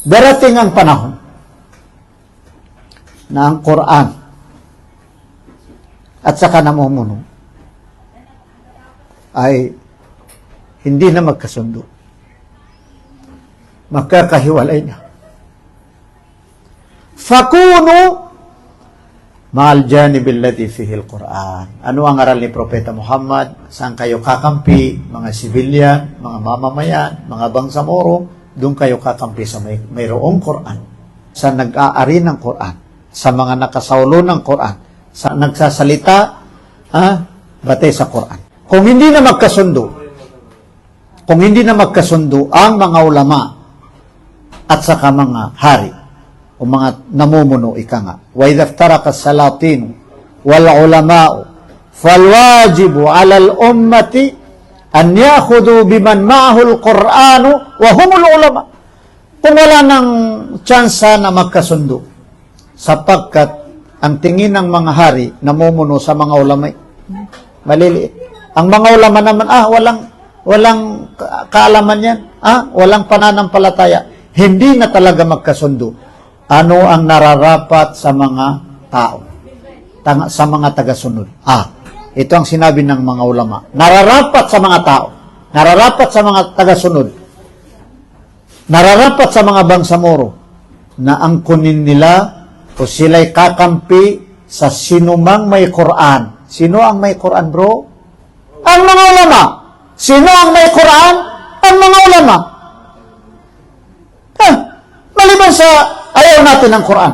Darating ang panahon na ang Quran at saka namumuno ay hindi na magkasundo. Magkakahiwalay na. Fakunu ma'al janibil ladhi fihi al-Quran. Ano ang aral ni Propeta Muhammad? Saan kayo kakampi? Mga sibilyan, mga mamamayan, mga bangsamoro, doon kayo kakampi sa mayroong Quran. Sa nag-aari ng Quran, sa mga nakasaulo ng Quran, sa nagsasalita, batay sa Quran. Kung hindi na magkasundo ang mga ulama at saka mga hari o mga namumuno, ika nga, wa idha iftaraka as-salatin wal ulama'u fal wajibu 'ala al-ummati an ya'khudhu biman ma'ahu al-Qur'anu wa humul ulama. Kung wala nang tsansa na magkasundo, sapagkat ang tingin ng mga hari namumuno sa mga ulama maliliit. Ang mga ulama naman, walang kaalaman yan, walang pananampalataya. Hindi na talaga magkasundo. Ano ang nararapat sa mga tao? Sa mga tagasunod? Ito ang sinabi ng mga ulama. Nararapat sa mga tao. Nararapat sa mga tagasunod. Nararapat sa mga bangsamoro na angkunin nila o sila'y kakampi sa sinumang may Quran. Sino ang may Quran, bro? Ang mga ulama. Sino ang may Quran? Ang mga ulama. Maliban sa ayaw natin ng Quran.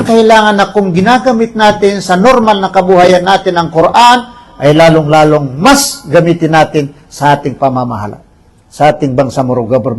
Kailangan na kung ginagamit natin sa normal na kabuhayan natin ang Quran, ay lalong-lalong mas gamitin natin sa ating pamamahala, sa ating bangsamoro government.